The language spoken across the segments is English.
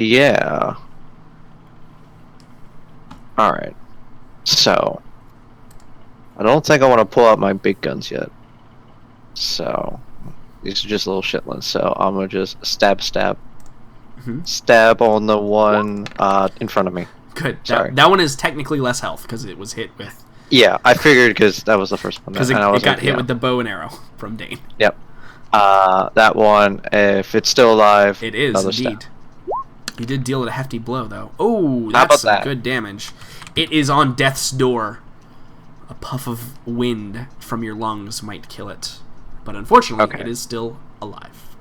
Yeah. Alright. So, I don't think I want to pull out my big guns yet. So, these are just little shitlins. So, I'm going to just stab. Stab on the one in front of me. Good. Sorry. That one is technically less health because it was hit with... Yeah, I figured because that was the first one. Because it got hit with the bow and arrow from Dane. Yep. That one, if it's still alive... It is, indeed. You did deal it a hefty blow, though. Oh, How that's about some good damage. It is on death's door. A puff of wind from your lungs might kill it. But unfortunately, it is still alive.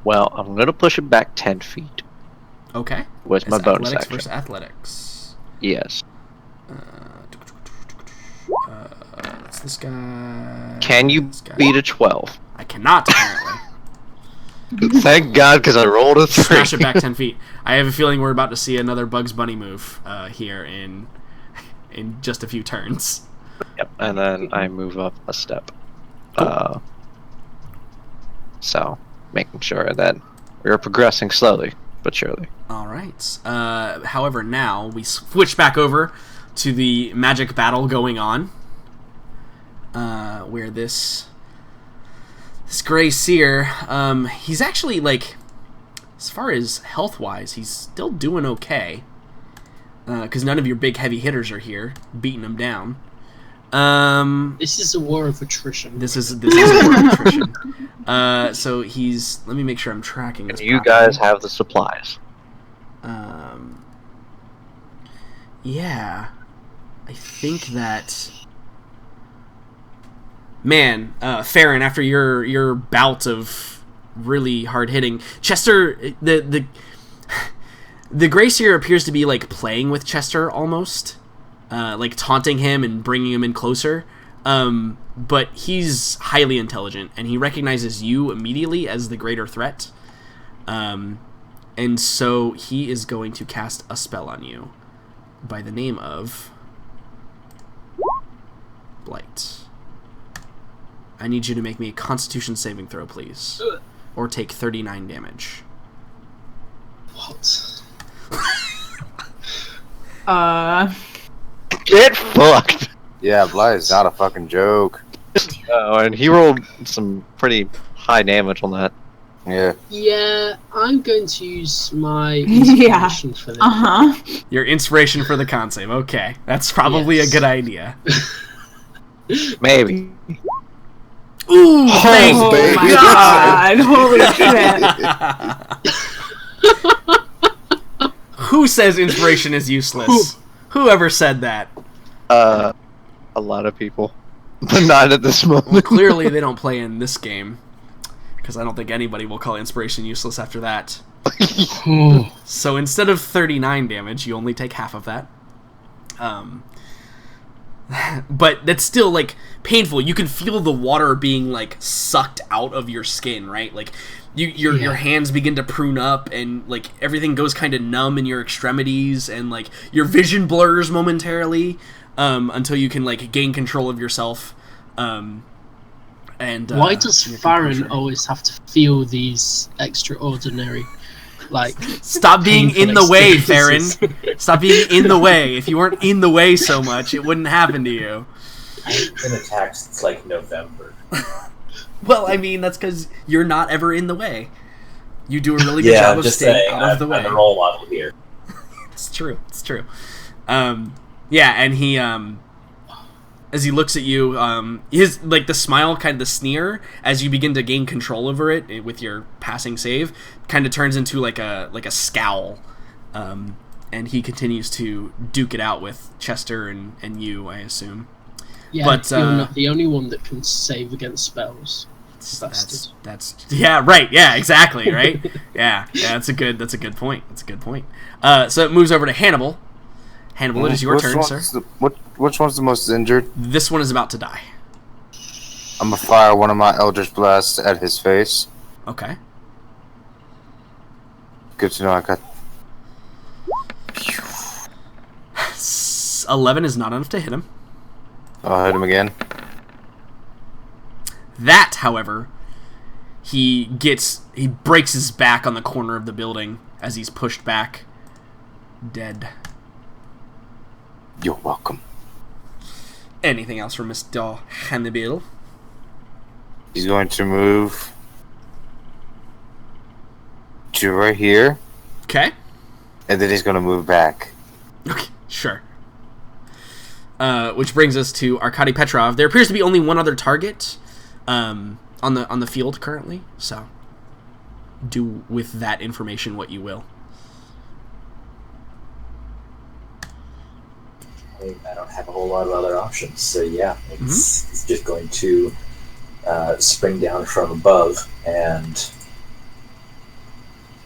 Well, I'm going to push it back 10 feet. Okay. With my bonus athletics action. Versus athletics. Yes. That's this guy. Can you beat a 12? I cannot, apparently. Thank God, because I rolled a 3. Smash it back 10 feet. I have a feeling we're about to see another Bugs Bunny move here in just a few turns. Yep, and then I move up a step. Cool. So, making sure that we're progressing slowly but surely. All right. However, now we switch back over to the magic battle going on, where this Gray Seer, he's actually, like, as far as health-wise, he's still doing okay, because none of your big heavy hitters are here, beating him down. This is a war of attrition. This is a war of attrition. So he's... Let me make sure I'm tracking this You properly. guys have the supplies. Yeah. I think that... Man, Farron, after your bout of really hard hitting, Chester, the Gray Seer appears to be like playing with Chester almost, like taunting him and bringing him in closer. But he's highly intelligent and he recognizes you immediately as the greater threat. And so he is going to cast a spell on you by the name of Blight. I need you to make me a Constitution saving throw, please. Or take 39 damage. What? Get fucked! Yeah, Blight is not a fucking joke. And he rolled some pretty high damage on that. Yeah. Yeah, I'm going to use my inspiration for this. Your inspiration for the con save. Okay. That's probably a good idea. Maybe. Ooh, thank Oh my god! Holy shit! Who says inspiration is useless? Whoever said that? A lot of people. But not at this moment. Well, clearly they don't play in this game. Because I don't think anybody will call inspiration useless after that. So instead of 39 damage, you only take half of that. But that's still, like, painful. You can feel the water being, like, sucked out of your skin, right? Like, your hands begin to prune up, and, like, everything goes kind of numb in your extremities, and, like, your vision blurs momentarily, until you can, like, gain control of yourself. Why does Farron always have to feel these extraordinary, like... Stop being in the way, Farron. experiences? Stop being in the way. If you weren't in the way so much, it wouldn't happen to you. I ain't been attacked since like November. Well, I mean, that's because you're not ever in the way. You do a really good job of staying out of the way. I'm a role model here. It's true. It's true. Yeah, and he, as he looks at you, his, like, the smile, kind of the sneer, as you begin to gain control over it with your passing save, kind of turns into like a scowl. And he continues to duke it out with Chester and you, I assume. Yeah, but you're not the only one that can save against spells. That's yeah, right, yeah, exactly, right. yeah, that's a good point. That's a good point. So it moves over to Hannibal. Hannibal, it is your turn, sir. Which one's the most injured? This one is about to die. I'm gonna fire one of my Eldritch Blasts at his face. Okay. Good to know I got... 11 is not enough to hit him. I'll hit him again. That, however, he breaks his back on the corner of the building as he's pushed back, dead. You're welcome. Anything else from Mr. Hannibal? He's going to move to right here, Okay. and then he's going to move back. Okay, sure. Which brings us to Arkady Petrov. There appears to be only one other target on the field currently, so do with that information what you will. I don't have a whole lot of other options, so yeah, it's just going to spring down from above and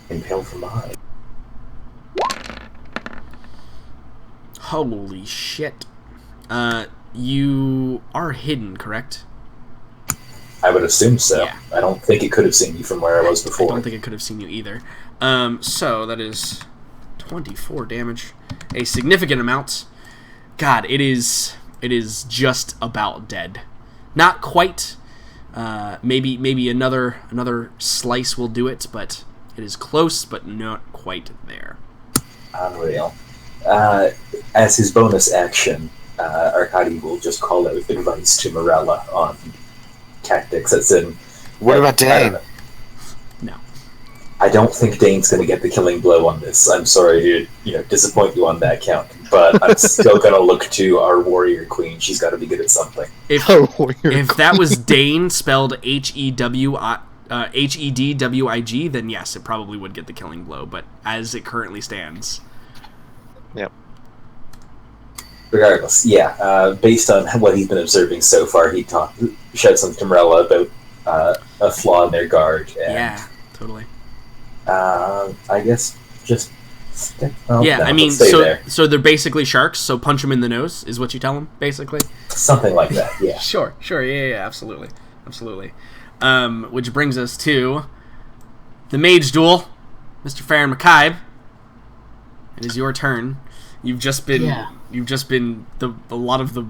impale from behind. Holy shit. You are hidden, correct? I would assume so. Yeah. I don't think it could have seen you from where I was I before. don't think it could have seen you either. So that is 24 damage. A significant amount. God, it is just about dead. Not quite. Maybe another slice will do it, but it is close, but not quite there. Unreal. As his bonus action, Arkady will just call out advice to Morella on tactics. That's in. What about Dane? No. I don't think Dane's going to get the killing blow on this. I'm sorry to disappoint you on that count, but I'm still going to look to our warrior queen. She's got to be good at something. If that was Dane spelled Hedwig, then yes, it probably would get the killing blow. But as it currently stands, Yep. Regardless, yeah. Based on what he's been observing so far, he shouts something to Morella about a flaw in their guard. And, yeah, totally. I guess just. So they're basically sharks. So punch them in the nose is what you tell them, basically. Something like that. Yeah. Sure. Yeah, absolutely. Which brings us to the mage duel, Mr. Farron McKibe. It is your turn. You've just been a lot of the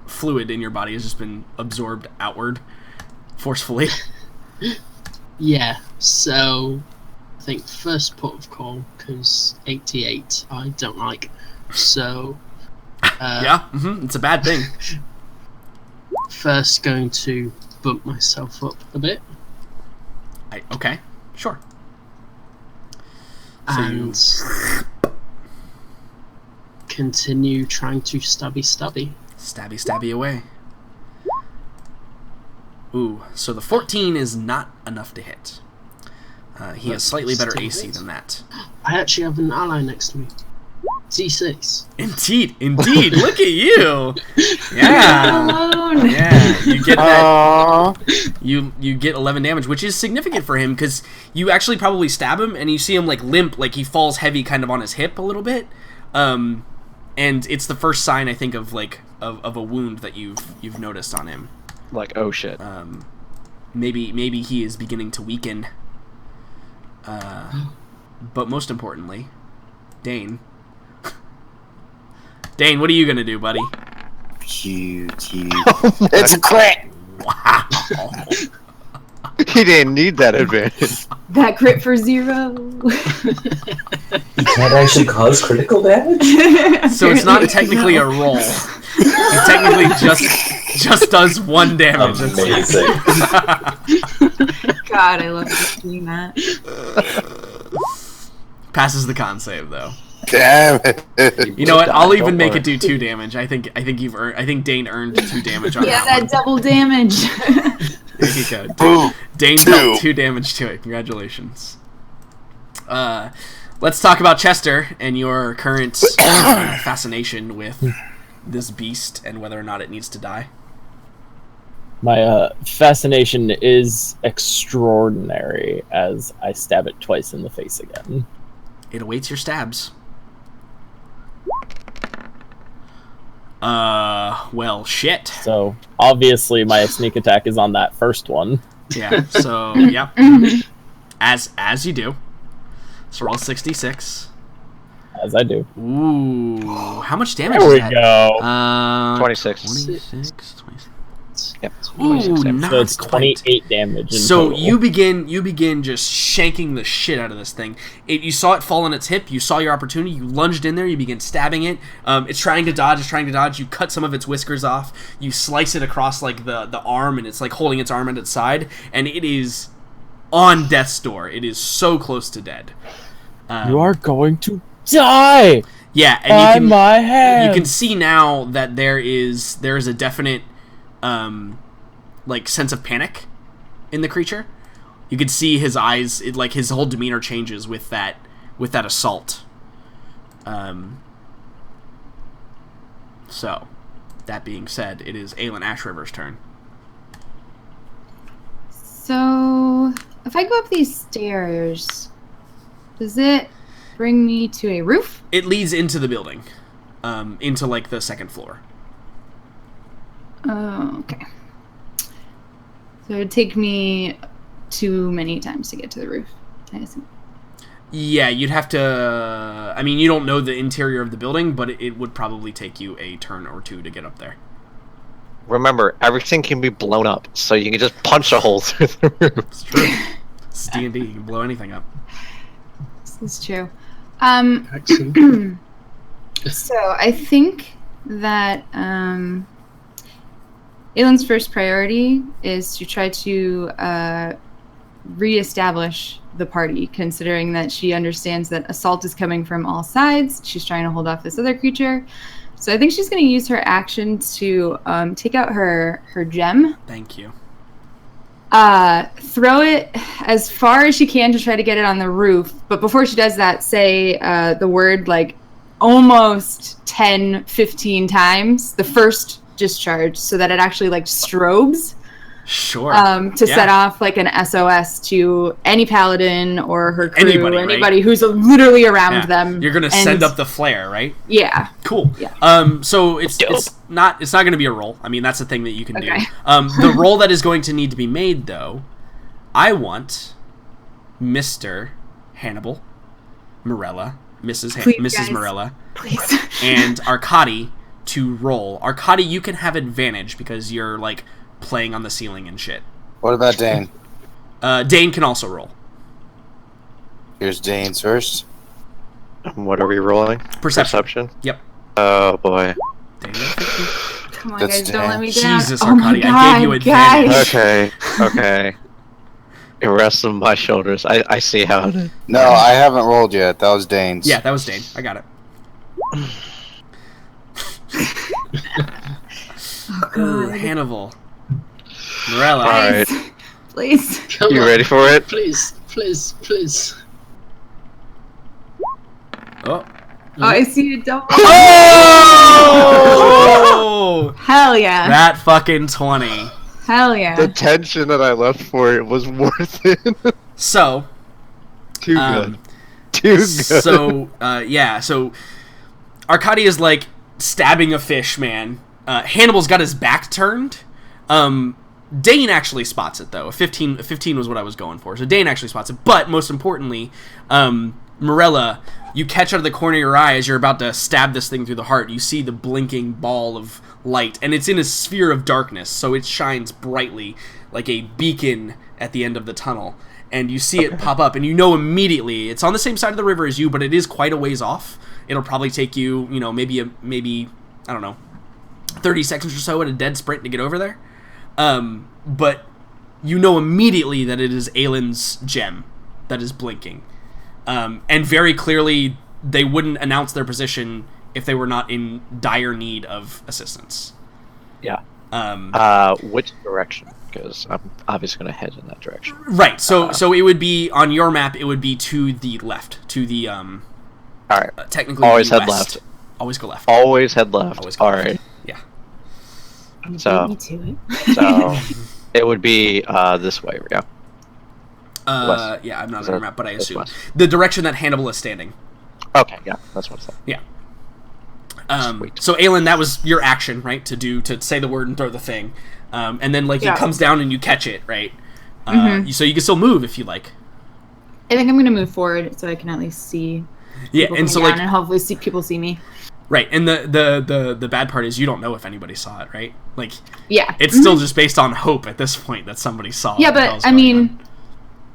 fluid in your body has just been absorbed outward forcefully. Yeah, so I think first port of call, because 88 I don't like. So it's a bad thing. First going to bump myself up a bit. Okay, sure. So And continue trying to stabby. Stabby away. Ooh, so the 14 is not enough to hit. He has slightly better AC than that. I actually have an ally next to me. D6. Indeed. Look at you. Yeah. Alone. Yeah. You get that. You get 11 damage, which is significant for him because you actually probably stab him and you see him like limp, like he falls heavy, kind of on his hip a little bit. And it's the first sign I think of like of a wound that you've noticed on him. Like, oh shit. Maybe he is beginning to weaken. But most importantly, Dane. Dane, what are you gonna do, buddy? It's a crit! Wow. He didn't need that advantage. That crit for 0. You can't actually cause critical damage? So it's not technically a roll. It technically just does 1 damage. Amazing. God, I love seeing that. Passes the con save though. Damn it! You know what? I'll even Don't make worry. it do 2 damage. I think Dane earned 2 damage on Yeah, that that double damage. one. There you go. Boom! Dane dealt 2 damage to it. Congratulations. Let's talk about Chester and your current fascination with this beast and whether or not it needs to die. My fascination is extraordinary as I stab it twice in the face again. It awaits your stabs. Well, shit. So obviously my sneak attack is on that first one. Yeah, so, yep. As you do. So roll 66. As I do. Ooh, how much damage There is we that? go. 26. 26. Yep. Ooh, 26 damage. not So it's quite. 28 damage. In So total. you begin just shanking the shit out of this thing. You saw it fall on its hip. You saw your opportunity. You lunged in there. You begin stabbing it. It's trying to dodge. It's trying to dodge. You cut some of its whiskers off. You slice it across like the arm, and it's like holding its arm at its side, and it is on death's door. It is so close to dead. You are going to die Yeah, and by you can my hand. you can see now that there is a definite like sense of panic in the creature. You can see his eyes, like his whole demeanor changes with that assault. So, that being said, it is Aelin Ashriver's turn. So, if I go up these stairs, does it bring me to a roof? It leads into the building, into like the second floor. Oh, okay. So it would take me too many times to get to the roof, I assume. Yeah, you'd have to. I mean, you don't know the interior of the building, but it would probably take you a turn or two to get up there. Remember, everything can be blown up, so you can just punch a hole through the roof. It's true. It's D&D. You can blow anything up. This is true. Excellent. So I think that Aelin's first priority is to try to reestablish the party, considering that she understands that assault is coming from all sides. She's trying to hold off this other creature. So I think she's going to use her action to take out her gem. Thank you. Throw it as far as she can to try to get it on the roof. But before she does that, say the word like almost 10, 15 times, the first discharge, so that it actually like strobes Sure. to set off like an SOS to any paladin or her crew, Anybody, right? who's literally around Yeah. them. You're gonna And- send up the flare, right? Yeah. Cool. Yeah. So it's not gonna be a roll. I mean, that's the thing that you can Okay. do. The roll that is going to need to be made, though, I want Mr. Hannibal, Morella, Mrs. Please, Mrs. guys. Morella, Please. and Arkady to roll. Arkady, you can have advantage because you're like playing on the ceiling and shit. What about Dane? Dane can also roll. Here's Dane's first. What are we rolling? Perception. Yep. Oh boy. Dane. Come on, That's guys, don't let me down. Jesus, oh my Arkady, God, I gave you advantage. guys. Okay. It rests on my shoulders. I see how it is. No, I haven't rolled yet. That was Dane's. Yeah, that was Dane. I got it. Oh, God. Hannibal. Morella. Alright. Guys, please. Come You on. ready for it? Please, please, please. Oh. Oh, I see a double. Oh! Hell yeah. That fucking 20. Hell yeah. The tension that I left for it was worth it. So, Too Um, good. Too good. so, so Arkady is like stabbing a fish, man. Hannibal's got his back turned. Dane actually spots it, though. 15 was what I was going for. So Dane actually spots it. But most importantly, Morella, you catch out of the corner of your eye as you're about to stab this thing through the heart. You see the blinking ball of light, and it's in a sphere of darkness, so it shines brightly like a beacon at the end of the tunnel. And you see it pop up, and you know immediately it's on the same side of the river as you, but it is quite a ways off. It'll probably take you, maybe I don't know, 30 seconds or so at a dead sprint to get over there. But you know immediately that it is Aelin's gem that is blinking. And very clearly, they wouldn't announce their position if they were not in dire need of assistance. Yeah. Which direction? Because I'm obviously going to head in that direction. Right. So it would be on your map. It would be to the left, to the All right. technically Always the head west. left. Always go left. Always head left. Always go All left. right. Yeah. So- Beat me to it. So it would be this way. Yeah. West. Yeah, I'm not Is on your that- map, but I that's assume west. the direction that Hannibal is standing. Okay. Yeah. That's what I said. Yeah. Sweet. So Aelin, that was your action, right? To say the word and throw the thing, and then Yeah. it comes down and you catch it, right? Mhm. So you can still move if you like. I think I'm gonna move forward so I can at least see. Yeah, people and so coming like down and hopefully see people see me. Right, and the bad part is you don't know if anybody saw it, right? Like, Yeah. it's still just based on hope at this point that somebody saw it. Yeah, but I mean,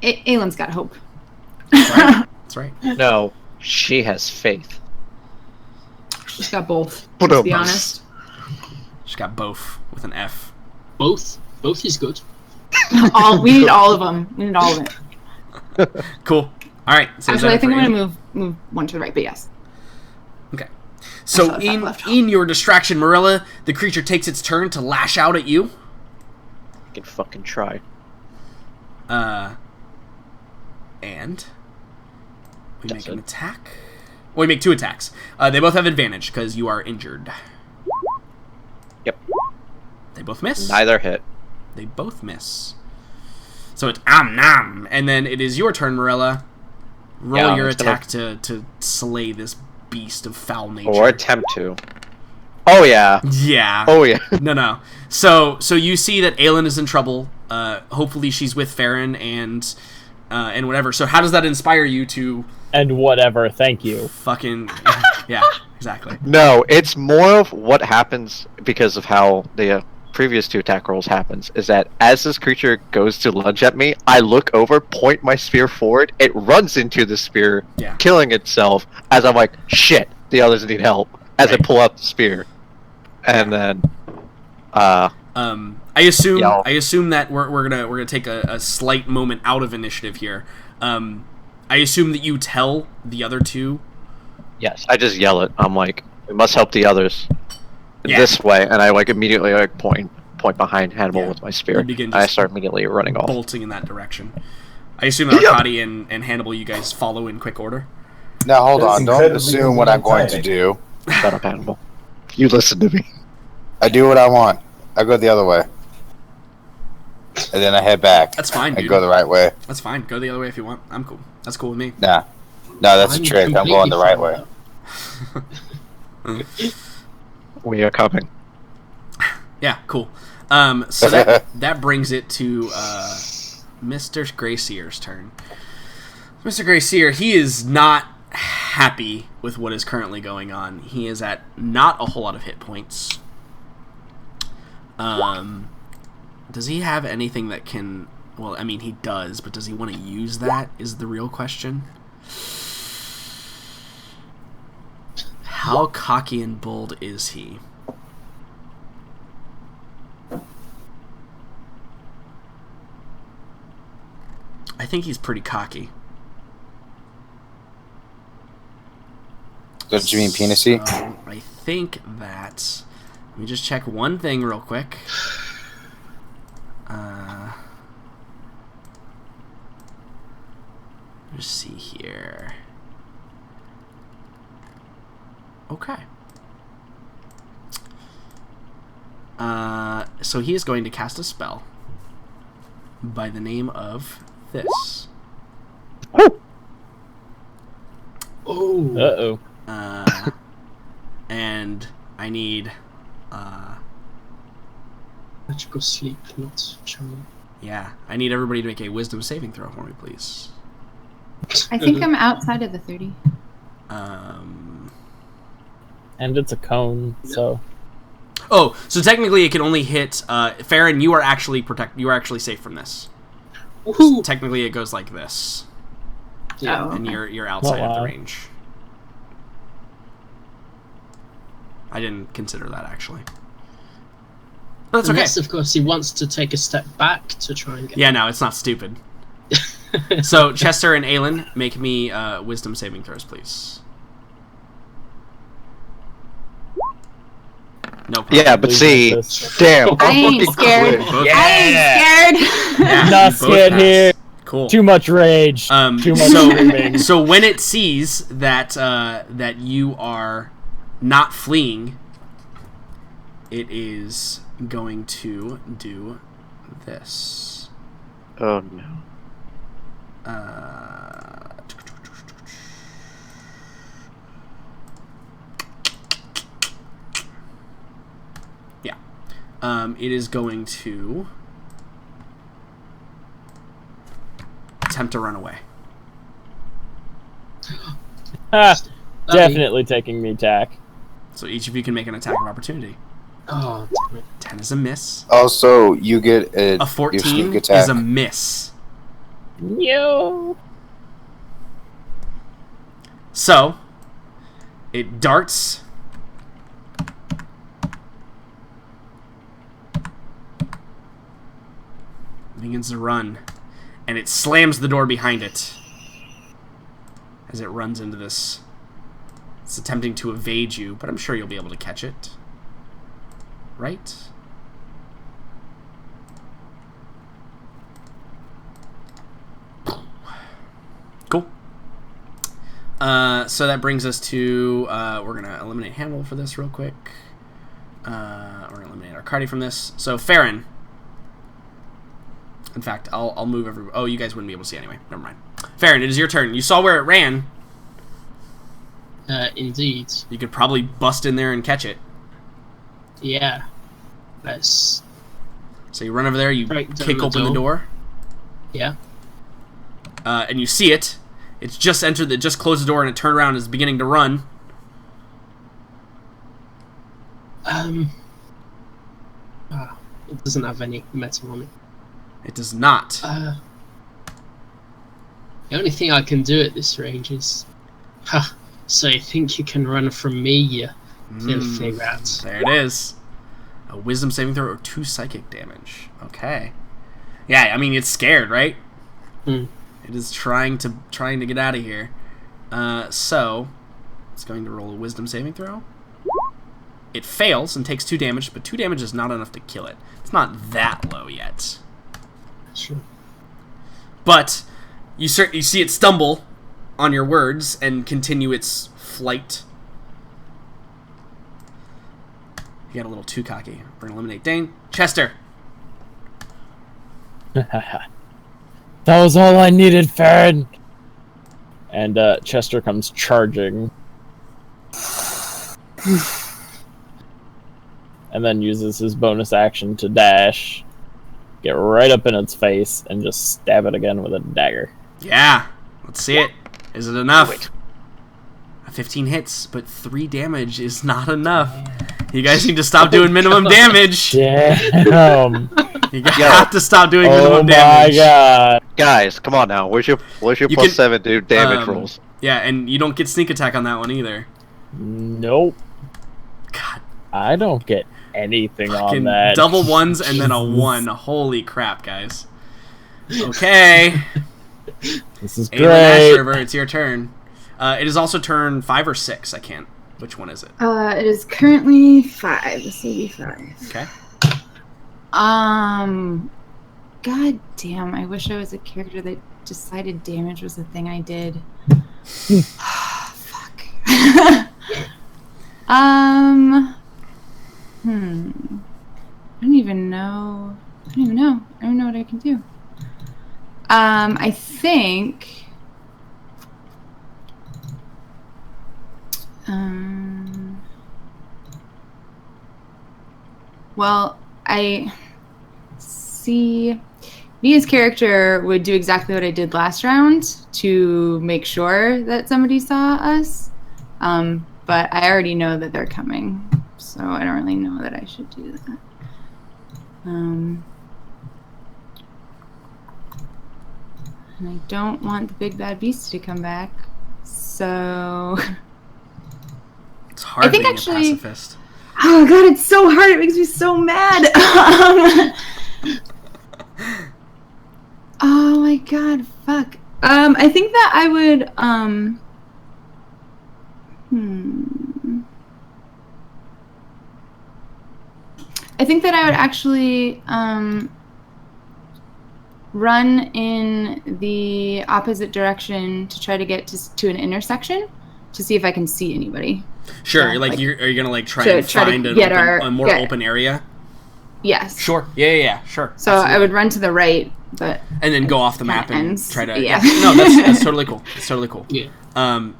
Aylin's got hope. That's right. No, she has faith. She's got both. Put To up. be honest. She's got both with an F. Both is good. We need all of them. We need all of it. Cool. All right. So is that Actually, I it think for I'm you? gonna move one to the right, but yes. Okay. So saw that left. in your distraction, Marilla, the creature takes its turn to lash out at you. I can fucking try. And we That's make an it. attack. Well, we make 2 attacks. They both have advantage because you are injured. Yep. They both miss. Neither hit. They both miss. So it's nom, and then it is your turn, Marilla. Roll Yeah, your it's gonna- attack to slay this beast of foul nature. Or attempt to. Oh yeah. Yeah. Oh yeah. No. So you see that Aelin is in trouble. Hopefully she's with Farron and whatever. So how does that inspire you to And whatever, thank you. fucking yeah, exactly. No, it's more of what happens because of how the previous 2 attack rolls happens. Is that as this creature goes to lunge at me, I look over, point my spear forward, it runs into the spear, Yeah. killing itself. As I'm like, shit, the others need help. As I Right. pull out the spear, and then, I assume Yeah. I assume that we're gonna take a slight moment out of initiative here. I assume that you tell the other 2. yes, I just yell it. I'm like, we must help the others. Yeah. This way, and I like immediately like point behind Hannibal Yeah. with my spear. You begin I just start immediately running off. bolting in that direction. I assume that Arkady and Hannibal, you guys follow in quick order. Now hold That's on, don't incredibly assume what I'm going to timing. do. Shut up, Hannibal. You listen to me. I do what I want. I go the other way. And then I head back. That's fine, I dude. go the right way. That's fine. Go the other way if you want. I'm cool. That's cool with me. Nah. No, that's a I'm trick. I'm completely going the right fine way. with that. We are coming. Yeah, cool. So that brings it to Mr. Grayseer's turn. Mr. Grayseer, he is not happy with what is currently going on. He is at not a whole lot of hit points. Does he have anything that can... Well, I mean, he does, but does he want to use that is the real question. How cocky and bold is he? I think he's pretty cocky. Don't you mean penisy? I think that... Let me just check one thing real quick. Let's see here. Okay. So he is going to cast a spell by the name of this. Oh, Uh-oh. And I need... magical sleep, not charm. Yeah, I need everybody to make a wisdom saving throw for me, please. I think I'm outside of the 30. Um... And it's a cone, so... Oh, so technically it can only hit... Farron, you are actually You are actually safe from this. Woohoo! Technically it goes like this. Yeah. Oh. And you're outside of the wow. range. I didn't consider that, actually. But that's okay. Unless, of course, he wants to take a step back to try and get... Yeah, no, it's not stupid. So, Chester and Aelin, make me wisdom saving throws, please. No problem. Yeah, but see, This. damn. I ain't fucking scared. quit. Both- I ain't scared. Yeah, Not you both scared pass. here. Cool. Too much rage. Too much screaming. So when it sees that that you are not fleeing, it is going to do this. Oh no. Yeah. It is going to attempt to run away. Ha, definitely taking me tack. So each of you can make an attack of opportunity. Oh, damn it. 10 is a miss. Also, you get A your 14 sneak attack. is a miss. Yo. So, it darts. Begins to run. And it slams the door behind it. As it runs into this. It's attempting to evade you, but I'm sure you'll be able to catch it. Right? Cool. So that brings us to, we're going to eliminate Hannibal for this real quick. We're going to eliminate Arcadi from this. So, Farron. In fact, I'll move every... Oh, you guys wouldn't be able to see anyway. Never mind. Farron, it is your turn. You saw where it ran. Indeed. You could probably bust in there and catch it. Yeah. Let's... So you run over there, you Break down kick the open the door, Yeah. and you see it. It's just entered, it just closed the door, and it turned around and is beginning to run. It doesn't have any metal on it. It does not. The only thing I can do at this range is... Ha! So you think you can run from me, you filthy rat. There it is. A wisdom saving throw or 2 psychic damage. Okay. Yeah, I mean, it's scared, right? Hmm. It is trying to get out of here. So, it's going to roll a wisdom saving throw. It fails and takes 2 damage, but 2 damage is not enough to kill it. It's not that low yet. Sure. But you see it stumble on your words and continue its flight. You got a little too cocky. We're gonna eliminate Dane. Chester. That was all I needed, Farron. And Chester comes charging. And then uses his bonus action to dash, get right up in its face, and just stab it again with a dagger. Yeah. Let's see it. Is it enough? 15 hits, but 3 damage is not enough. You guys need to stop doing minimum damage. Damn. You have to stop doing minimum damage. Oh my god. Guys, come on now. Where's your You plus can- 7 dude damage rolls? Yeah, and you don't get sneak attack on that one either. Nope. God. I don't get anything on Fucking that. double ones and then a 1. Holy crap, guys. Okay. This is Ayla great. Nashriver, it's your turn. It is also turn 5 or 6. I can't. Which one is it? It is currently 5. This will be 5. Okay. God damn, I wish I was a character that decided damage was the thing I did. Fuck. I don't even know. I don't know what I can do. I think... well, I see Mia's character would do exactly what I did last round to make sure that somebody saw us. But I already know that they're coming, so I don't really know that I should do that. And I don't want the big bad beast to come back, so... It's hard I think being actually- a pacifist. Oh god, it's so hard. It makes me so mad. Oh my god, fuck. I think that I would I think that I would actually run in the opposite direction to try to get to an intersection to see if I can see anybody. Sure, Yeah, are like- you gonna like try to and try to find get a more open area? Yes. Sure. Yeah, sure. So I would run to the right, but And then go off the Kinda map and ends. try to. Yeah. No, that's totally cool. It's totally cool. Yeah.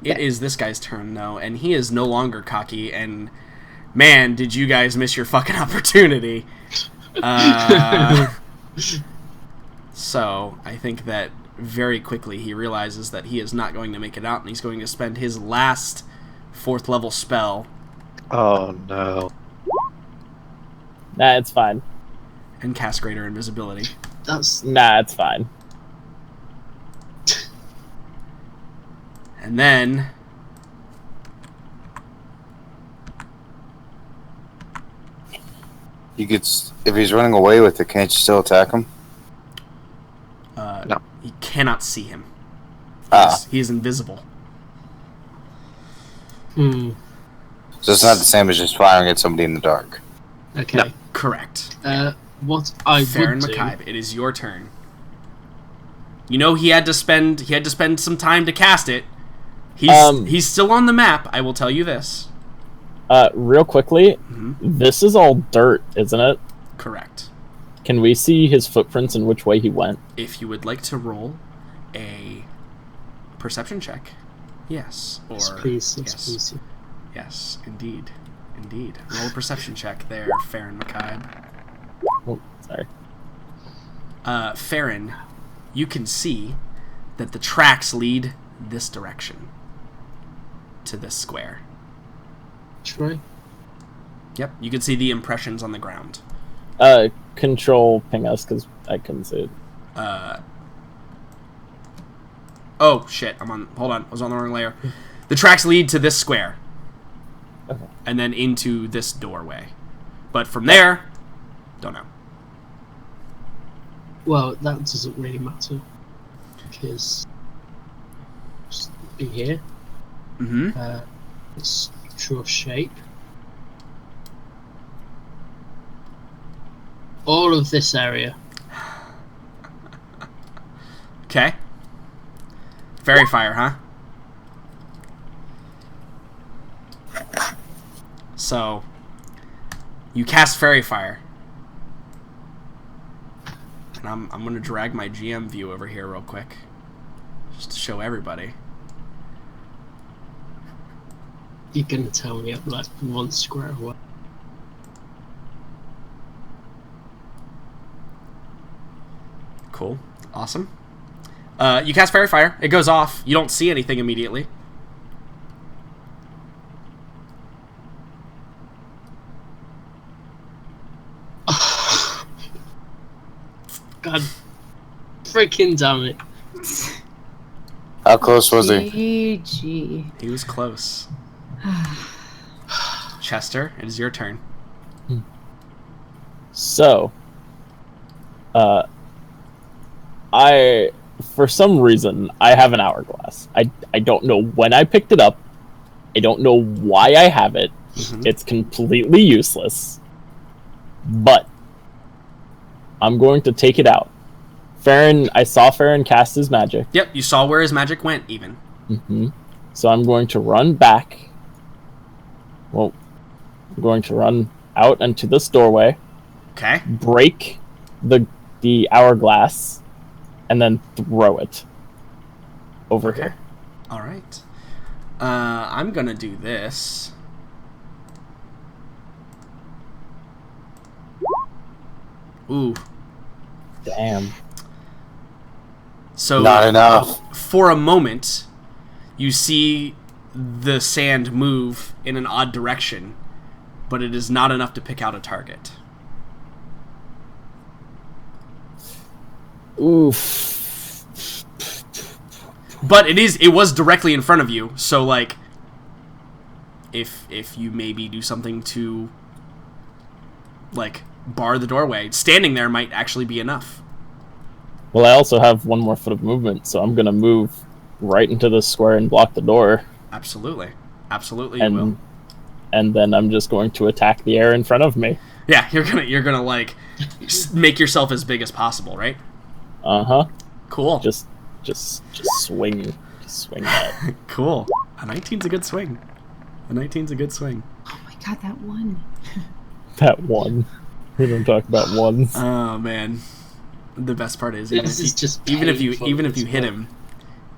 It is this guy's turn though, and he is no longer cocky. And man, did you guys miss your fucking opportunity? So I think that very quickly he realizes that he is not going to make it out, and he's going to spend his last 4th level spell Oh no. Nah, it's fine. And cast greater invisibility. That's Nah, it's fine. And then You could, if he's running away with it, can't you still attack him? No. he cannot see him. Ah, He is invisible. hmm. so it's not the same as just firing at somebody in the dark. Okay. No. Correct. What I Farron would do. McKibe, it is your turn. You know he had to spend some time to cast it. He's still on the map, I will tell you this. Real quickly, this is all dirt, isn't it? Correct. Can we see his footprints and which way he went? If you would like to roll a perception check. Yes. Or Yes, please. Yes, yes. please. Yes, indeed. Indeed. Roll a perception check there, Farron McKibe. Oh, sorry. Farron, you can see that the tracks lead this direction to this square. Troy? Yep, you can see the impressions on the ground. Control ping us, because I couldn't see it. Oh, shit. Hold on. I was on the wrong layer. The tracks lead to this square. Okay. And then into this doorway. But from there, don't know. Well, that doesn't really matter. Because... just be here. Mm-hmm. Let's draw shape. All of this area. Okay. Fairy fire, huh? So, you cast fairy fire. And I'm going to drag my GM view over here real quick. Just to show everybody. You're gonna tell me I'm like 1 square away. Cool. Awesome. You cast fairy fire. It goes off. You don't see anything immediately. God freaking damn it. How close was he? GG. He was close. Chester, it is your turn. So, I, for some reason, I have an hourglass. I don't know when I picked it up. I don't know why I have it. Mhm. It's completely useless. But I'm going to take it out. I saw Farron cast his magic. Yep, you saw where his magic went, even. So I'm going to run back. Well, I'm going to run out into this doorway, Okay. break the hourglass, and then throw it over Okay. here. All right. I'm gonna do this. Ooh. Damn. So Not enough. for a moment, you see the sand move in an odd direction, but it is not enough to pick out a target. Oof. But it was directly in front of you, so like if you maybe do something to like bar the doorway, standing there might actually be enough. Well, I also have 1 more foot of movement, so I'm gonna move right into the square and block the door. Absolutely. Absolutely you will. And then I'm just going to attack the air in front of me. Yeah, you're gonna like make yourself as big as possible, right? Uh-huh. Cool. Just swing. Just swing that. Cool. A 19's a good swing. A 19's a good swing. Oh my god, that one. That one. We don't talk about ones. Oh man. The best part is This is just even if you painful as hit well. him,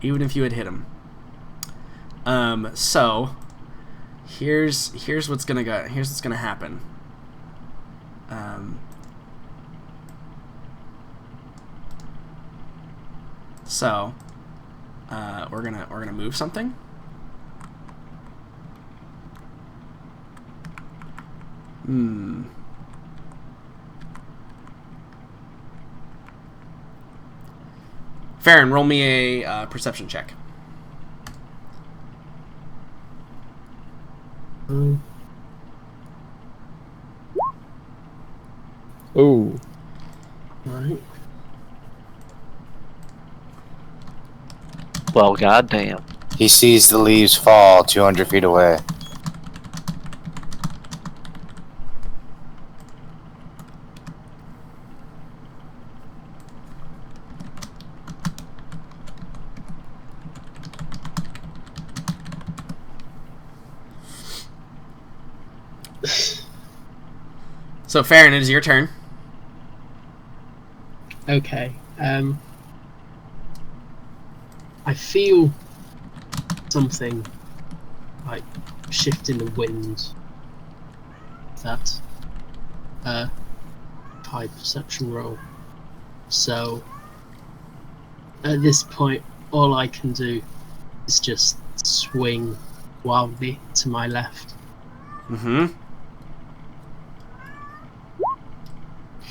even if you had hit him. So here's what's gonna happen. So we're gonna move something. Farron, roll me a perception check. Ooh. Right. Well, goddamn. He sees the leaves fall 200 feet away. So, Farron, it is your turn. Okay. I feel something like shifting the wind. That high perception roll. So at this point, all I can do is just swing wildly to my left. Mm-hmm.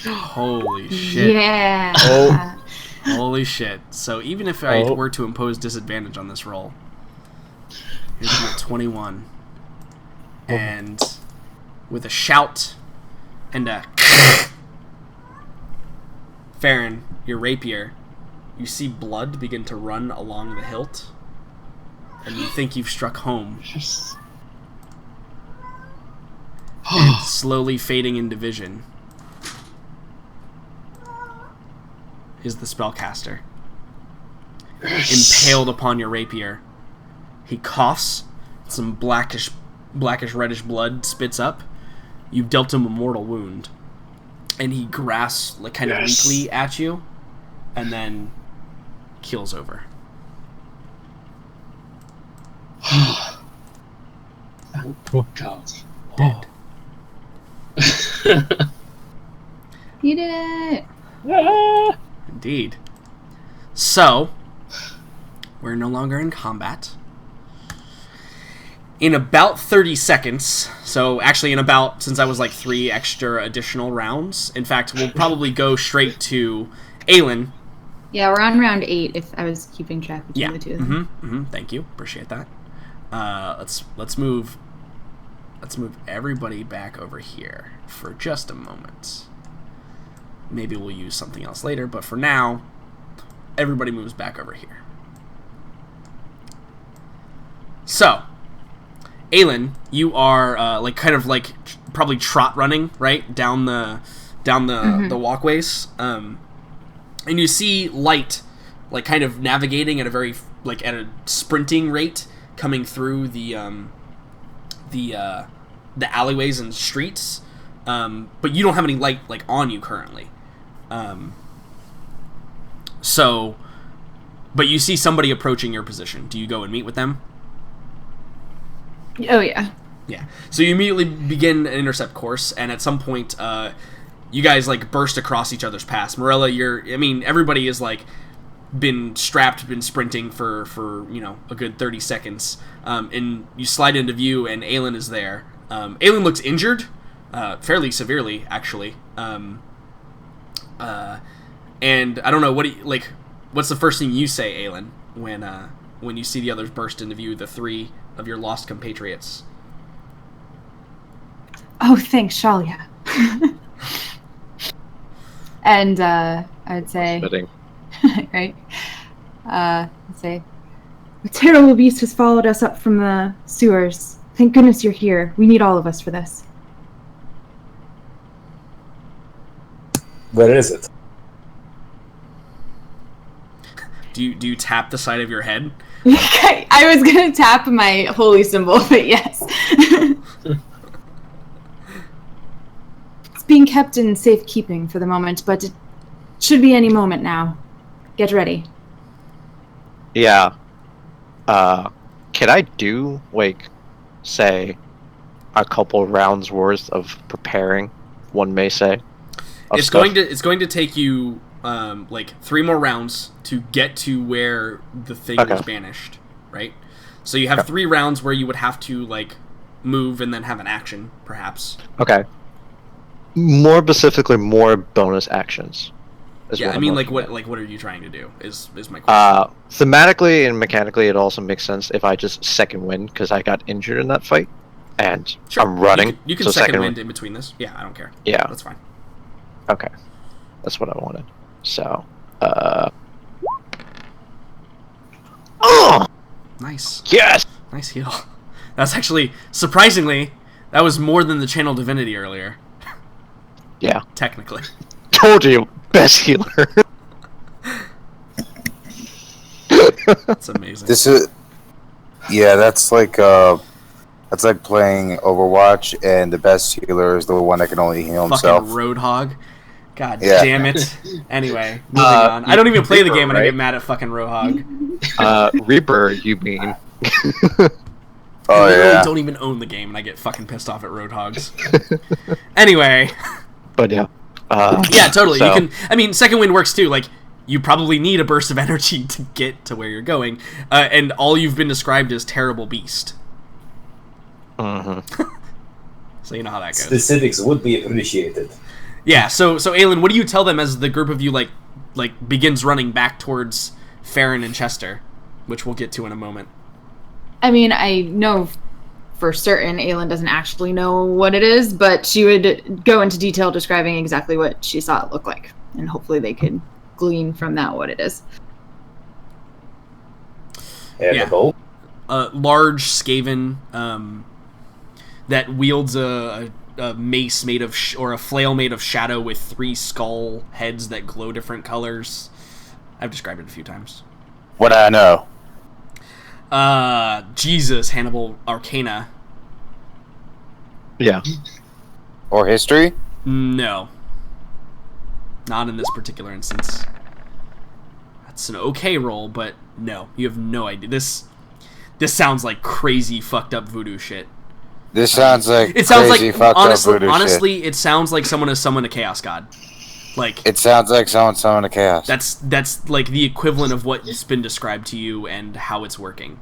Holy shit. Yeah. Oh. Holy shit. So even if I were to impose disadvantage on this roll, here's a 21. And with a shout and a Farron, your rapier, you see blood begin to run along the hilt, and you think you've struck home. Yes. And slowly fading into vision is the spellcaster. Impaled upon your rapier. He coughs, some blackish reddish blood spits up. You've dealt him a mortal wound. And he grasps like kind of weakly at you and then keels over. Thank God. Dead. You did it. Ah! Indeed. So, we're no longer in combat. In about 30 seconds, so actually in about, since I was like 3 extra additional rounds, in fact, we'll probably go straight to Aelin. Yeah, we're on round 8 if I was keeping track between Yeah. the two of them. Thank you. Appreciate that. Let's move everybody back over here for just a moment. Maybe we'll use something else later, but for now, everybody moves back over here. So, Aelin, you are probably trot running right down the walkways, and you see light like kind of navigating at a very at a sprinting rate coming through the alleyways and streets, but you don't have any light like on you currently. But you see somebody approaching your position. Do you go and meet with them? Oh, yeah. Yeah. So you immediately begin an intercept course, and at some point, you guys like burst across each other's paths. Morella, everybody is like been sprinting for a good 30 seconds, and you slide into view, and Aelin is there. Aelin looks injured, fairly severely actually. And I don't know what's the first thing you say, Aelin, when you see the others burst into view, the 3 of your lost compatriots? Oh, thanks, Shalia. And I'd say, Fitting. right? I'd say, a terrible beast has followed us up from the sewers. Thank goodness you're here. We need all of us for this. What is it? Do you tap the side of your head? I was gonna tap my holy symbol, but yes. It's being kept in safekeeping for the moment, but it should be any moment now. Get ready. Yeah. Can I do, say, a couple rounds worth of preparing, one may say? It's going to take you 3 more rounds to get to where the thing was banished, right? So you have 3 rounds where you would have to move and then have an action, perhaps. Okay. more specifically, more bonus actions. Yeah, I I'm mean, like looking what are you trying to do? Is my question. thematically and mechanically, it also makes sense if I just second wind because I got injured in that fight, and Sure. I'm running. You can so second wind in between this. Yeah, I don't care. Yeah. That's fine. Okay, that's what I wanted. So, oh Nice. yes, Nice heal. That's actually, surprisingly, that was more than the channel divinity earlier. yeah. Technically. Told you, best healer. That's amazing. This is, yeah, that's like playing Overwatch, and the best healer is the one that can only heal himself. Fucking Roadhog. God Yeah. damn it. Anyway, moving on. I don't even play the game and I get mad at fucking Roadhog. Reaper, you mean? Oh I literally yeah. don't even own the game and I get fucking pissed off at Roadhogs. Anyway. But yeah. Yeah, totally. So- You can. I mean, second wind works too. Like, you probably need a burst of energy to get to where you're going, and all you've been described as terrible beast. Mm-hmm. So you know how that goes. Specifics would be appreciated. Yeah. So Aelin, what do you tell them as the group of you like begins running back towards Farron and Chester, which we'll get to in a moment. I mean, I know for certain Aelin doesn't actually know what it is, but she would go into detail describing exactly what she saw it look like, and hopefully they could glean from that what it is. And Yeah. the bolt. A large Skaven that wields a mace made of or a flail made of shadow with 3 skull heads that glow different colors. I've described it a few times. What I know. Jesus, Hannibal Arcana. Yeah. Or history? No. Not in this particular instance. That's an okay roll, but no. You have no idea. This sounds like crazy fucked up voodoo shit. This sounds like It sounds crazy like fucked up voodoo shit. honestly, it sounds like someone has summoned a chaos god. Like It sounds like someone summoned a chaos. that's like the equivalent of what's been described to you and how it's working.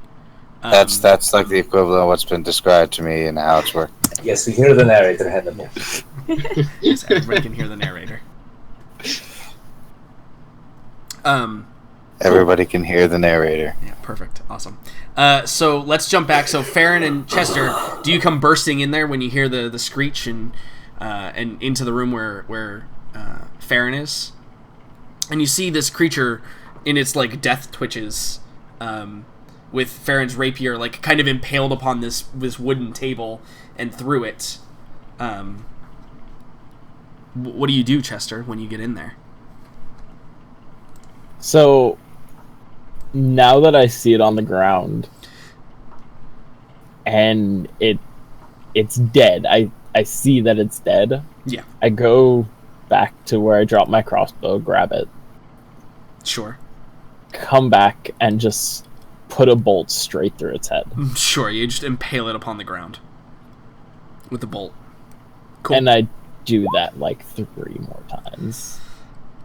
That's like the equivalent of what's been described to me and how it's working. Yes, we hear the narrator, Hannibal. Yes, everybody can hear the narrator. Everybody can hear the narrator. Yeah, perfect. Awesome. So let's jump back. So Farron and Chester, do you come bursting in there when you hear the screech and into the room where Farron is? And you see this creature in its like death twitches, with Farron's rapier like kind of impaled upon this wooden table and through it. What do you do, Chester, when you get in there? So now that I see it on the ground and it's dead, I see that it's dead. Yeah. I go back to where I dropped my crossbow, grab it, Sure. come back, and just put a bolt straight through its head. Sure, you just impale it upon the ground with the bolt. Cool. And I do that like 3 more times.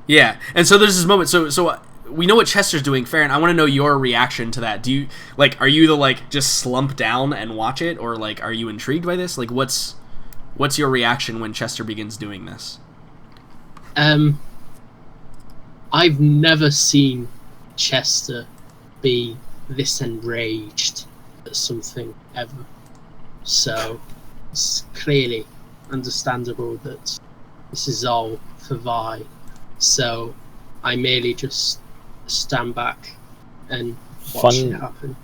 Yeah, and so there's this moment. So we know what Chester's doing, Farron. I want to know your reaction to that. Do you are you the just slump down and watch it, or are you intrigued by this? Like, what's your reaction when Chester begins doing this? I've never seen Chester be this enraged at something ever. So it's clearly understandable that this is all for Vi. So I merely just stand back and watch it happen.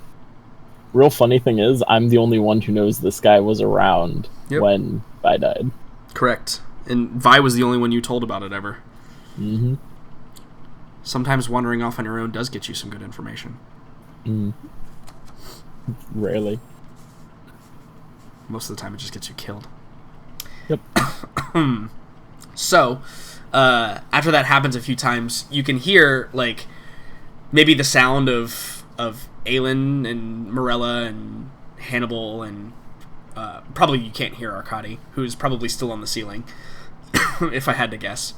Real funny thing is, I'm the only one who knows this guy was around when Vi died. Correct. And Vi was the only one you told about it ever. Mm-hmm. Sometimes wandering off on your own does get you some good information. Mm. Rarely. Most of the time it just gets you killed. Yep. So, after that happens a few times, you can hear, maybe the sound of Aelin and Morella and Hannibal and probably you can't hear Arkady, who's probably still on the ceiling, if I had to guess.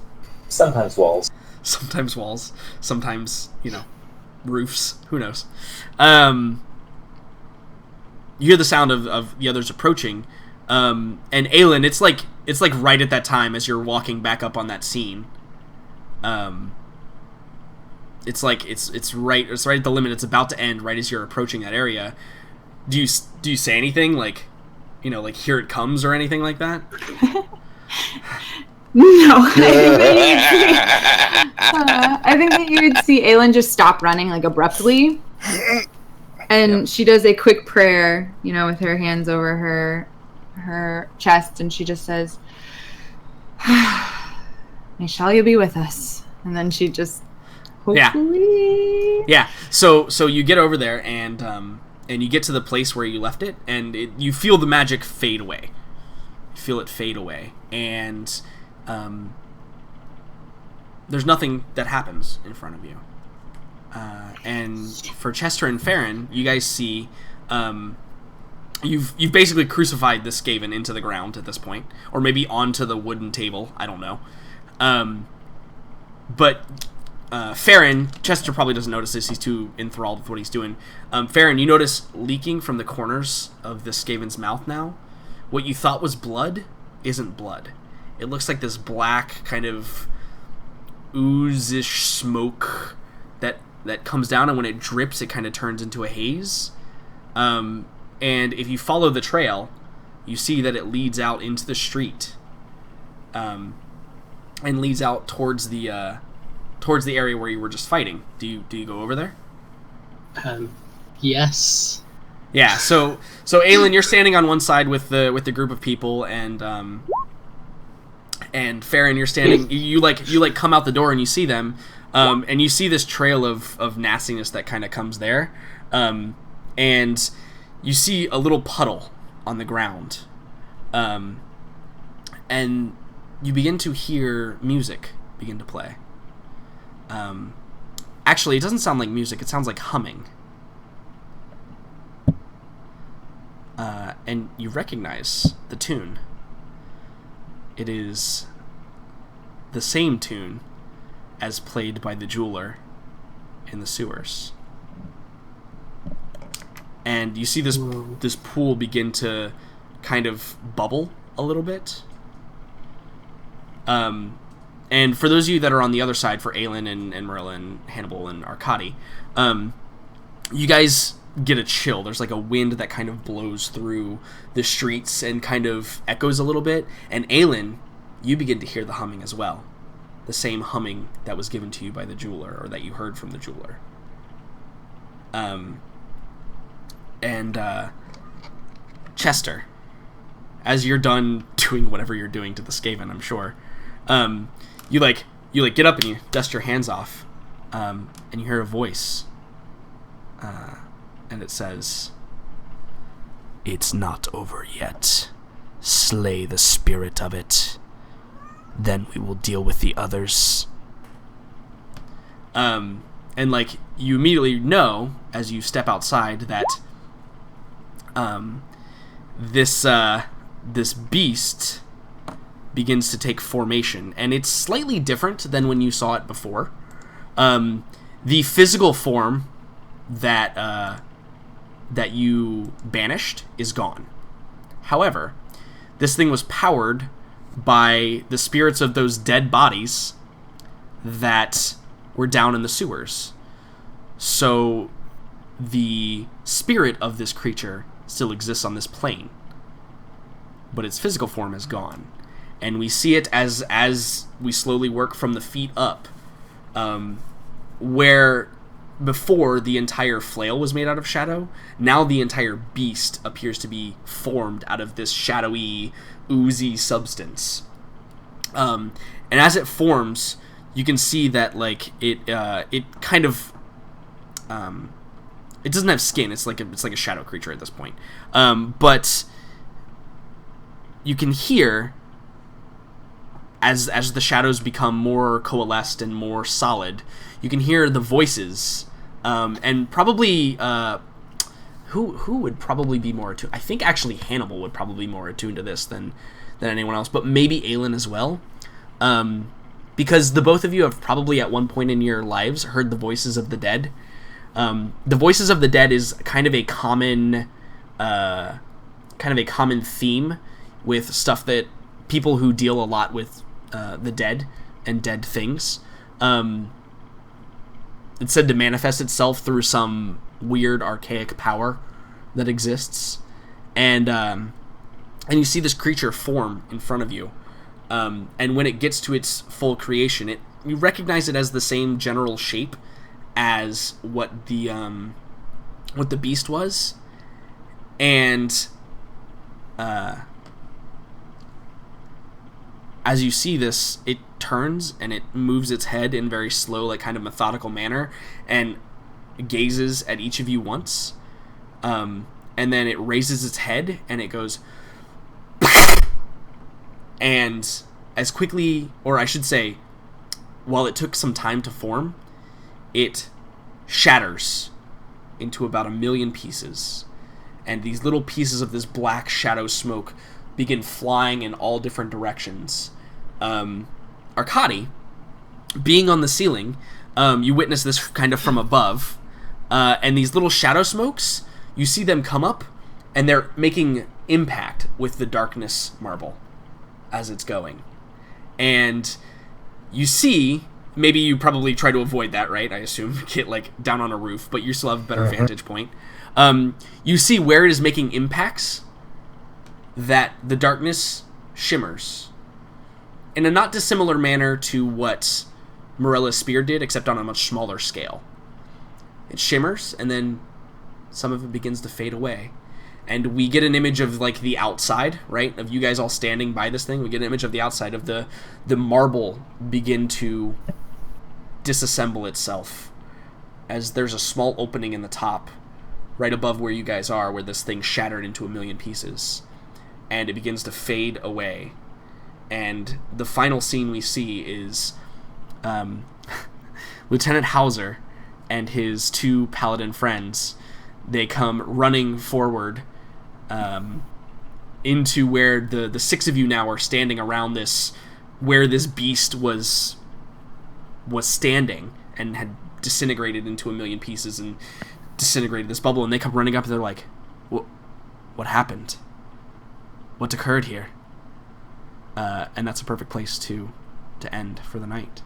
Sometimes walls. Sometimes walls. Sometimes, roofs. Who knows? You hear the sound of the others approaching, And Aelin, it's like right at that time as you're walking back up on that scene. It's like it's right at the limit. It's about to end right as you're approaching that area. Do you say anything like, like here it comes or anything like that? No. I think that you'd see Aelin just stop running like abruptly, and she does a quick prayer, with her hands over her chest, and she just says, "May Shalia be with us," and then she just hopefully. Yeah. So you get over there and you get to the place where you left it, and you feel the magic fade away. You feel it fade away, and there's nothing that happens in front of you. And for Chester and Farron, you guys see you've basically crucified this Skaven into the ground at this point, or maybe onto the wooden table. I don't know. But Farron, Chester probably doesn't notice this. He's too enthralled with what he's doing. Farron, you notice leaking from the corners of this Skaven's mouth now. What you thought was blood isn't blood. It looks like this black kind of ooze-ish smoke that comes down, and when it drips, it kind of turns into a haze. And if you follow the trail, you see that it leads out into the street, and leads out towards the area where you were just fighting. Do you go over there? Yes. Yeah. So Aelin, you're standing on one side with the group of people, and Farron, you're standing. You come out the door and you see them, and you see this trail of nastiness that kind of comes there, and you see a little puddle on the ground, and you begin to hear music begin to play. Actually, it doesn't sound like music. It sounds like humming. And you recognize the tune. It is the same tune as played by the jeweler in the sewers. And you see this pool begin to kind of bubble a little bit. And for those of you that are on the other side, for Aelin and Merlin, Hannibal and Arkady, you guys get a chill. There's like a wind that kind of blows through the streets and kind of echoes a little bit. And Aelin, you begin to hear the humming as well. The same humming that was given to you by the jeweler, or that you heard from the jeweler. Chester, as you're done doing whatever you're doing to the Skaven, I'm sure, you get up and you dust your hands off, and you hear a voice, and it says, "It's not over yet. Slay the spirit of it. Then we will deal with the others." And you immediately know, as you step outside, that this beast begins to take formation, and it's slightly different than when you saw it before. The physical form that you banished is gone. However, this thing was powered by the spirits of those dead bodies that were down in the sewers. So the spirit of this creature still exists on this plane, but its physical form is gone. And we see it as we slowly work from the feet up, where before the entire flail was made out of shadow, now the entire beast appears to be formed out of this shadowy, oozy substance. And as it forms, you can see that it kind of it doesn't have skin. It's like a shadow creature at this point. But you can hear, as the shadows become more coalesced and more solid, you can hear the voices, and probably who would probably be more attuned? I think actually Hannibal would probably be more attuned to this than anyone else, but maybe Aelin as well, because the both of you have probably at one point in your lives heard the voices of the dead. The voices of the dead is kind of a common theme. with stuff that people who deal a lot with the dead and dead things. It's said to manifest itself through some weird archaic power that exists, and you see this creature form in front of you, and when it gets to its full creation, you recognize it as the same general shape as what the beast was, and as you see this, it turns and it moves its head in very slow, like kind of methodical manner, and gazes at each of you once, and then it raises its head and it goes, and as quickly, or I should say, while it took some time to form, it shatters into about 1 million pieces, and these little pieces of this black shadow smoke begin flying in all different directions. Arkady, being on the ceiling, you witness this kind of from above, and these little shadow smokes, you see them come up, and they're making impact with the darkness marble as it's going. And you see, maybe you probably try to avoid that, right? I assume, get like down on a roof, but you still have a better vantage point. You see where it is making impacts, that the darkness shimmers in a not dissimilar manner to what Morella's spear did, except on a much smaller scale. It shimmers, and then some of it begins to fade away. And we get an image of, like, the outside, right? Of you guys all standing by this thing. We get an image of the outside of the marble begin to disassemble itself, as there's a small opening in the top, right above where you guys are, where this thing shattered into 1 million pieces. And it begins to fade away. And the final scene we see is Lieutenant Hauser and his 2 paladin friends. They come running forward into where the 6 of you now are standing around this, where this beast was standing and had disintegrated into 1 million pieces and disintegrated this bubble. And they come running up and they're like, what happened? What occurred here? And that's a perfect place to end for the night.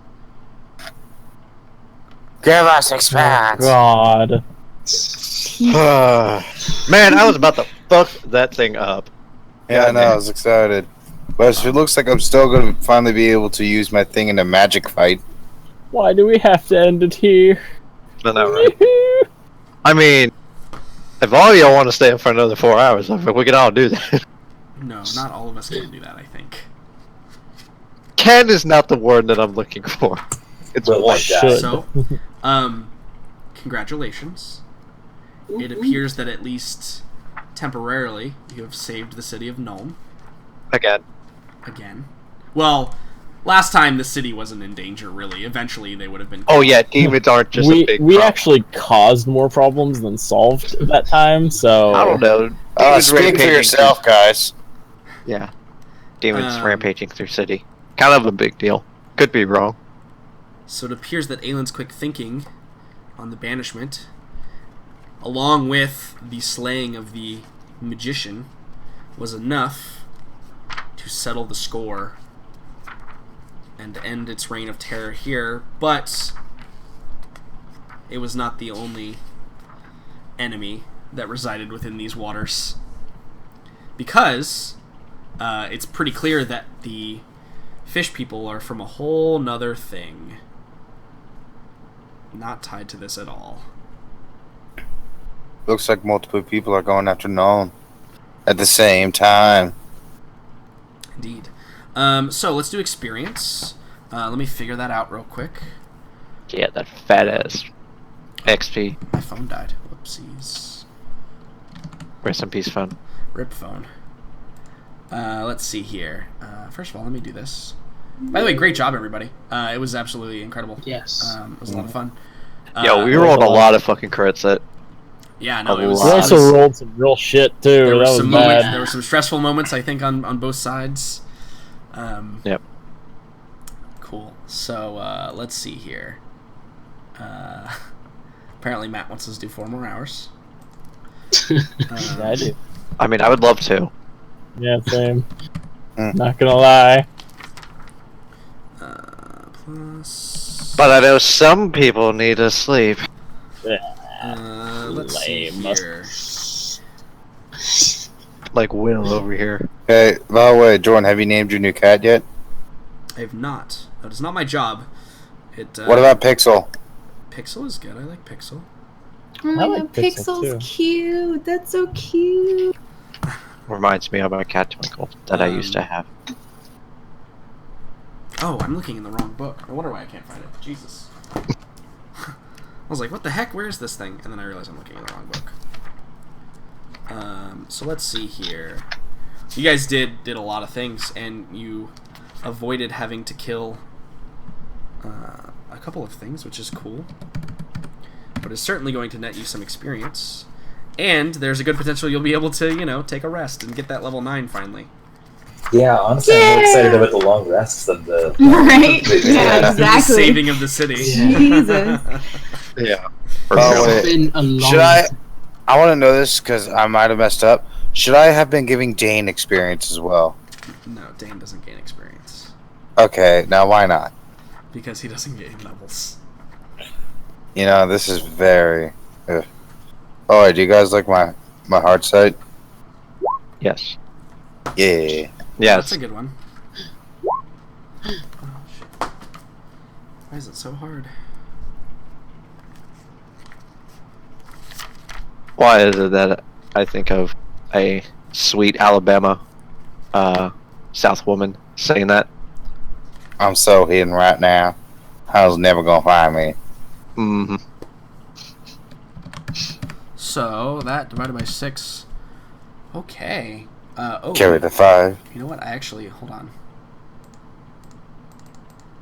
Give us experience. God. Man, I was about to fuck that thing up. Yeah, I know, I was excited. But it looks like I'm still going to finally be able to use my thing in a magic fight. Why do we have to end it here? No, right? I mean, if all of y'all want to stay up for another 4 hours, I think we can all do that. No, not all of us can do that, I think. Can is not the word that I'm looking for. It's Well, one. should. So, congratulations. It appears that at least temporarily you have saved the city of Nuln. Again. Well, last time the city wasn't in danger, really. Eventually they would have been... Oh yeah, demons aren't just a big we problem. actually caused more problems than solved at that time, so... I don't know. Demons Speak for rampaging yourself, guys. Yeah. Demons rampaging through city. Kind of a big deal. Could be wrong. So it appears that Aylin's quick thinking on the banishment, along with the slaying of the magician, was enough to settle the score and end its reign of terror here, but it was not the only enemy that resided within these waters, because it's pretty clear that the fish people are from a whole nother thing, not tied to this at all. Looks like multiple people are going after Nolan at the same time. Indeed. So let's do experience. Let me figure that out real quick. Yeah, that fat ass XP. My phone died. Whoopsies. Rest in peace, phone. Rip phone. Let's see here. First of all, let me do this. By the way, great job, everybody. It was absolutely incredible. Yes. It was a lot of fun. Yo, we rolled a lot of fucking crits at... Yeah, no, a it was... lot. We It also rolled some real shit, too. There were That was some moments, bad. there were some stressful moments, I think, on both sides. Yep. Cool. So, let's see here. Apparently Matt wants us to do 4 more hours. Yeah, I do. I mean, I would love to. Yeah, same. Not gonna lie. Plus. But I know some people need to sleep. Let's see Lame. here. Like Will over here. Hey, by the way, Jordan, have you named your new cat yet? I have not. That is not my job. What about Pixel? Pixel is good. I like Pixel. Oh my like god, Pixel, Pixel's too. cute. That's so cute. Reminds me of my cat Twinkle that I used to have. Oh, I'm looking in the wrong book. I wonder why I can't find it. Jesus. I was like, what the heck? Where is this thing? And then I realized I'm looking in the wrong book. So let's see here. You guys did a lot of things, and you avoided having to kill a couple of things, which is cool. But it's certainly going to net you some experience. And there's a good potential you'll be able to, you know, take a rest and get that level 9 finally. Yeah, honestly, I'm more excited about the long rests than the... Right? Yeah, The exactly. saving of the city. Jesus. Yeah. Oh, It's wait. been a long Should I want to know this because I might have messed up. Should I have been giving Dane experience as well? No, Dane doesn't gain experience. Okay, now why not? Because he doesn't gain levels. You know, this is very... Oh, do you guys like my heart sight? Yes. Yeah. Yes. That's a good one. Oh, shit. Why is it so hard? Why is it that I think of a sweet Alabama South woman saying that? I'm so hidden right now. How's never gonna find me? Mm-hmm. So, that divided by 6. Okay. Oh, Carry the 5. you know what? I actually... Hold on.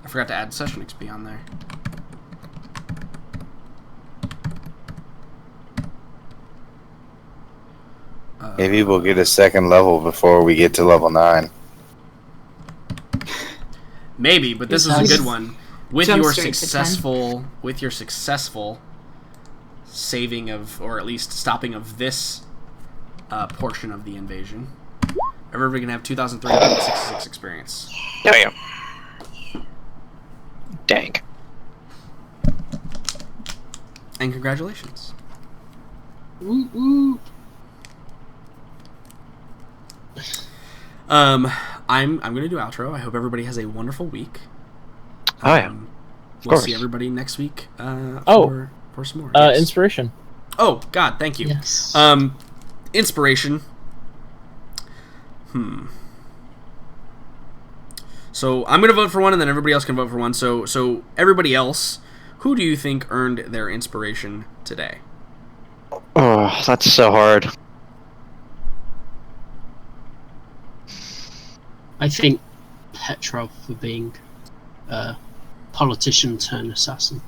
I forgot to add session XP on there. Maybe we'll get a second level before we get to level 9. Maybe, but this is a Just good one. With jump your straight to 10. successful saving of, or at least stopping of this portion of the invasion, everybody can have 2,366 experience. Damn. Dang. And congratulations. Ooh, ooh. I'm gonna do outro. I hope everybody has a wonderful week. Oh, yeah. We'll course. see everybody next week. Oh. For some more. Yes. Inspiration. Oh God, thank you. Yes. Inspiration. So I'm gonna vote for one, and then everybody else can vote for one. So everybody else, who do you think earned their inspiration today? Oh, that's so hard. I think Petrov for being politician turned assassin.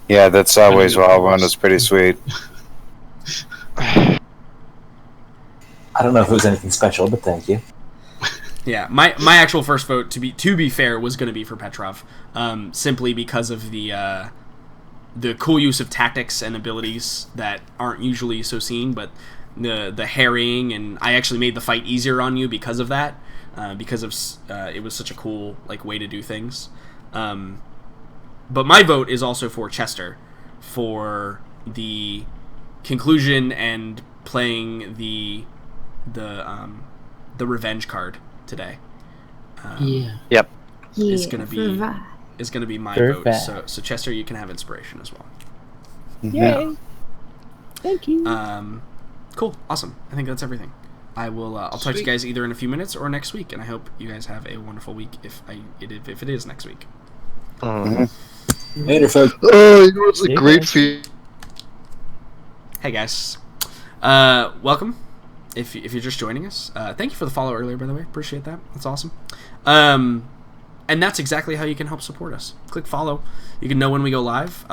Yeah, that sideways wall one was pretty sweet. I don't know if it was anything special, but thank you. Yeah, my actual first vote, to be fair, was going to be for Petrov, simply because of the cool use of tactics and abilities that aren't usually so seen, but the harrying, and I actually made the fight easier on you because of that, because of it was such a cool way to do things. But my vote is also for Chester, for the conclusion and playing the revenge card today. Yeah. Yep. Is gonna be my vote. Perfect. So Chester, you can have inspiration as well. Yay. Thank you. Cool, awesome. I think that's everything. I will. I'll talk to you Sweet. guys either in a few minutes or next week, and I hope you guys have a wonderful week. If it is next week. Later, folks. Oh, it was a great feat. Hey guys, welcome. If you're just joining us, thank you for the follow earlier, by the way. Appreciate that. That's awesome. And that's exactly how you can help support us. Click follow. You can know when we go live.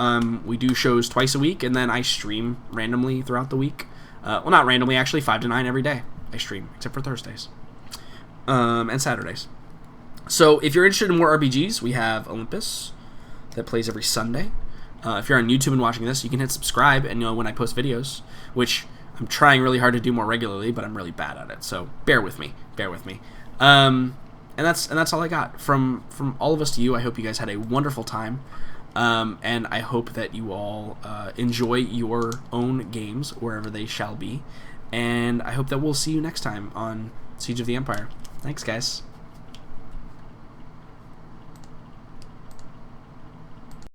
We do shows twice a week, and then I stream randomly throughout the week. Well, not randomly, actually, 5 to 9 every day. I stream, except for Thursdays and Saturdays. So if you're interested in more RPGs, we have Olympus that plays every Sunday. If you're on YouTube and watching this, you can hit subscribe and know when I post videos, which I'm trying really hard to do more regularly, but I'm really bad at it. So bear with me. And that's all I got from all of us to you. I hope you guys had a wonderful time, and I hope that you all enjoy your own games wherever they shall be. And I hope that we'll see you next time on Siege of the Empire. Thanks, guys.